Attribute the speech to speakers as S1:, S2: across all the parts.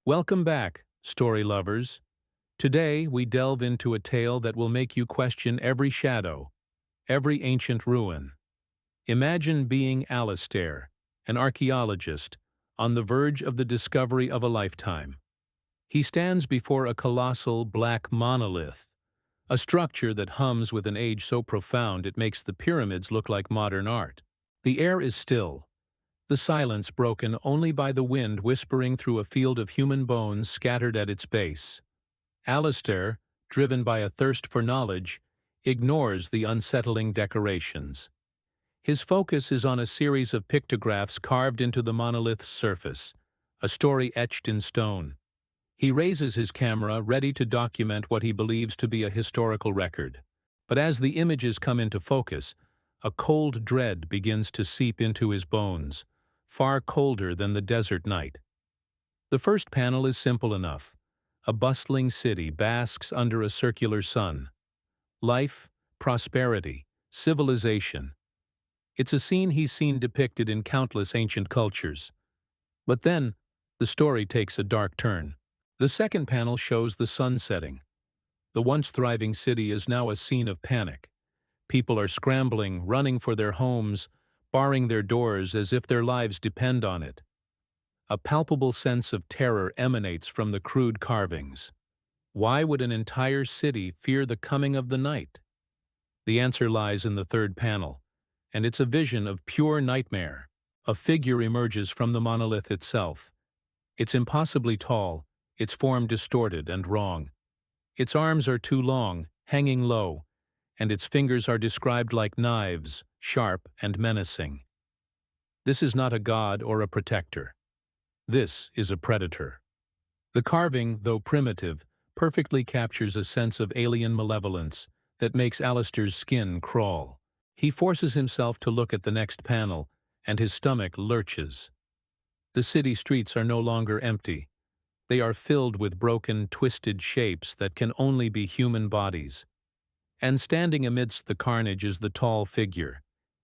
S1: Welcome back, story lovers. Today we delve into a tale that will make you question every shadow, every ancient ruin. Imagine being Alistair, an archaeologist, on the verge of the discovery of a lifetime. He stands before a colossal black monolith, a structure that hums with an age so profound it makes the pyramids look like modern art. The air is still, the silence broken only by the wind whispering through a field of human bones scattered at its base. Alistair, driven by a thirst for knowledge, ignores the unsettling decorations. His focus is on a series of pictographs carved into the monolith's surface, a story etched in stone. He raises his camera, ready to document what he believes to be a historical record. But as the images come into focus, a cold dread begins to seep into his bones, far colder than the desert night. The first panel is simple enough. A bustling city basks under a circular sun. Life, prosperity, civilization. It's a scene he's seen depicted in countless ancient cultures. But then, the story takes a dark turn. The second panel shows the sun setting. The once thriving city is now a scene of panic. People are scrambling, running for their homes, barring their doors as if their lives depend on it. A palpable sense of terror emanates from the crude carvings. Why would an entire city fear the coming of the night? The answer lies in the third panel, and it's a vision of pure nightmare. A figure emerges from the monolith itself. It's impossibly tall, its form distorted and wrong. Its arms are too long, hanging low, and its fingers are described like knives, sharp and menacing. This is not a god or a protector. This is a predator. The carving, though primitive, perfectly captures a sense of alien malevolence that makes Alistair's skin crawl. He forces himself to look at the next panel, and his stomach lurches. The city streets are no longer empty. They are filled with broken, twisted shapes that can only be human bodies. And standing amidst the carnage is the tall figure,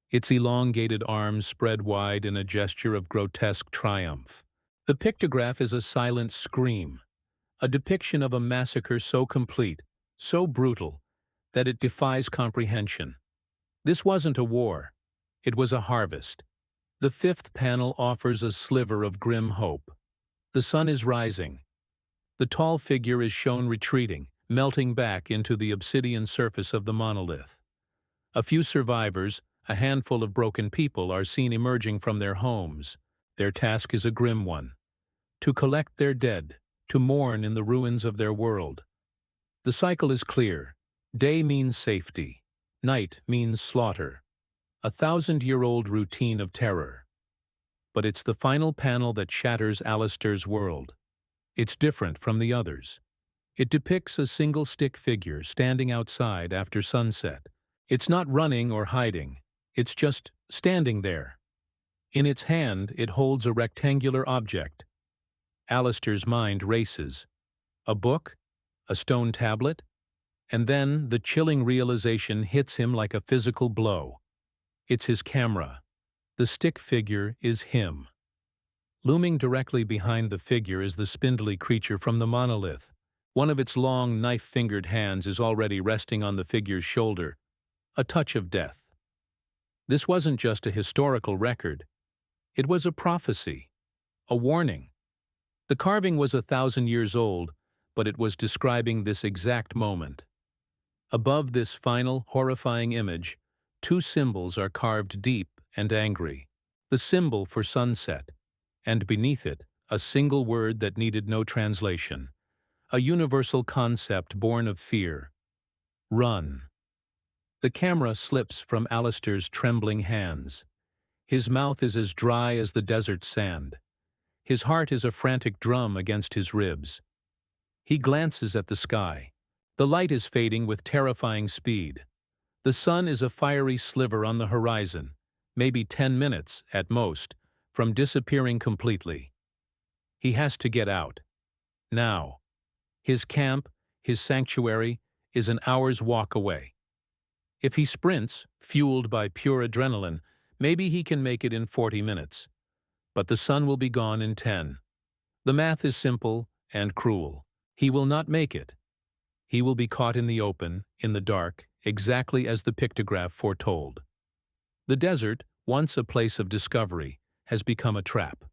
S1: its elongated arms spread wide in a gesture of grotesque triumph. The pictograph is a silent scream, a depiction of a massacre so complete, so brutal, that it defies comprehension. This wasn't a war. It was a harvest. The fifth panel offers a sliver of grim hope. The sun is rising. The tall figure is shown retreating, melting back into the obsidian surface of the monolith. A few survivors, a handful of broken people, are seen emerging from their homes. Their task is a grim one: to collect their dead, to mourn in the ruins of their world. The cycle is clear. Day means safety. Night means slaughter. A 1,000-year-old routine of terror. But it's the final panel that shatters Alistair's world. It's different from the others. It depicts a single-stick figure standing outside after sunset. It's not running or hiding. It's just standing there. In its hand, it holds a rectangular object. Alistair's mind races. A book? A stone tablet? And then the chilling realization hits him like a physical blow. It's his camera. The stick figure is him. Looming directly behind the figure is the spindly creature from the monolith. One of its long, knife-fingered hands is already resting on the figure's shoulder, a touch of death. This wasn't just a historical record. It was a prophecy, a warning. The carving was 1,000 years old, but it was describing this exact moment. Above this final, horrifying image, two symbols are carved deep and angry. The symbol for sunset, and beneath it, a single word that needed no translation. A universal concept born of fear. Run. The camera slips from Alistair's trembling hands. His mouth is as dry as the desert sand. His heart is a frantic drum against his ribs. He glances at the sky. The light is fading with terrifying speed. The sun is a fiery sliver on the horizon, maybe 10 minutes, at most, from disappearing completely. He has to get out. Now. His camp, his sanctuary, is an hour's walk away. If he sprints, fueled by pure adrenaline, maybe he can make it in 40 minutes. But the sun will be gone in 10. The math is simple and cruel. He will not make it. He will be caught in the open, in the dark, exactly as the pictograph foretold. The desert, once a place of discovery, has become a trap.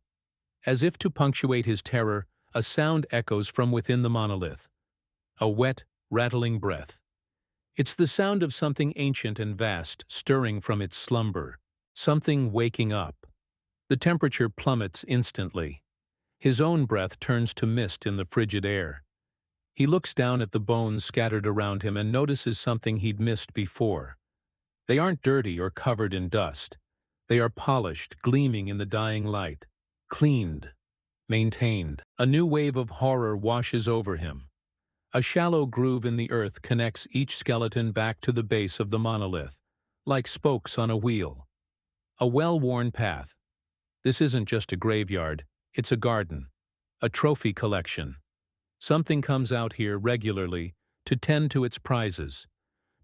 S1: As if to punctuate his terror, a sound echoes from within the monolith. A wet, rattling breath. It's the sound of something ancient and vast stirring from its slumber, something waking up. The temperature plummets instantly. His own breath turns to mist in the frigid air. He looks down at the bones scattered around him and notices something he'd missed before. They aren't dirty or covered in dust. They are polished, gleaming in the dying light. Cleaned. Maintained. A new wave of horror washes over him. A shallow groove in the earth connects each skeleton back to the base of the monolith, like spokes on a wheel. A well-worn path. This isn't just a graveyard, it's a garden, a trophy collection. Something comes out here regularly to tend to its prizes,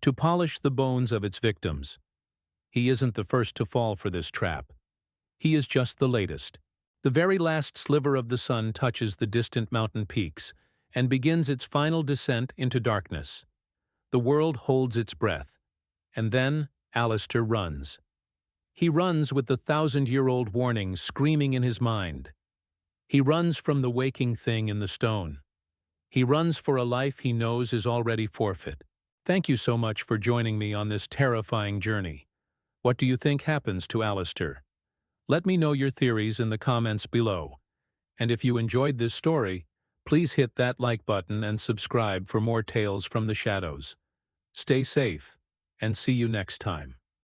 S1: to polish the bones of its victims. He isn't the first to fall for this trap. He is just the latest. The very last sliver of the sun touches the distant mountain peaks and begins its final descent into darkness. The world holds its breath. And then Alistair runs. He runs with the 1,000-year-old warning screaming in his mind. He runs from the waking thing in the stone. He runs for a life he knows is already forfeit. Thank you so much for joining me on this terrifying journey. What do you think happens to Alistair? Let me know your theories in the comments below. And if you enjoyed this story, please hit that like button and subscribe for more tales from the shadows. Stay safe, and see you next time.